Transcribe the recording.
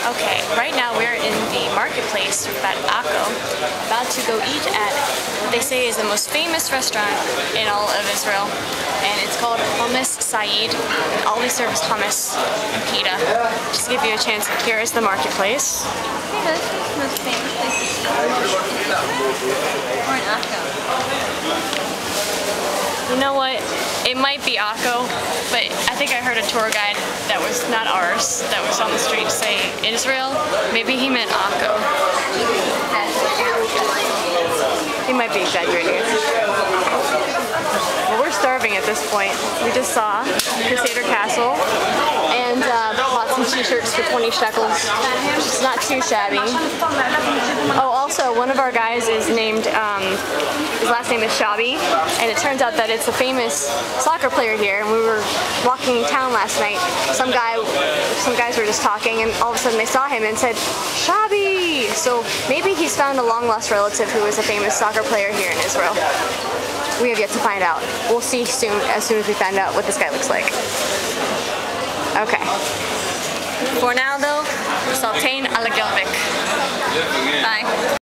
Okay, right now we're in the marketplace at Akko, about to go eat at what they say is the most famous restaurant in all of Israel, and it's called Hummus Saeed. All they serve is hummus and pita. Just to give you a chance, here is the marketplace. Yeah, this is the most famous place to eat or in Akko. You know what? It might be Akko, but I think I heard a tour guide that was not ours, that was on the street say Israel. Maybe he meant Akko. He might be exaggerating. Well, we're starving at this point. We just saw Crusader Castle and bought some t-shirts for 20 shekels. It's not too shabby. Oh, also, one of our guys is named, his last name is Shabi, and it turns out that it's a famous soccer player here, and we were walking in town last night. Some guys were just talking, and all of a sudden they saw him and said, Shabi! So maybe he's found a long-lost relative who is a famous soccer player here in Israel. We have yet to find out. We'll see soon, as soon as we find out what this guy looks like. Okay. For now, though, saltain a la Gelvik. Bye.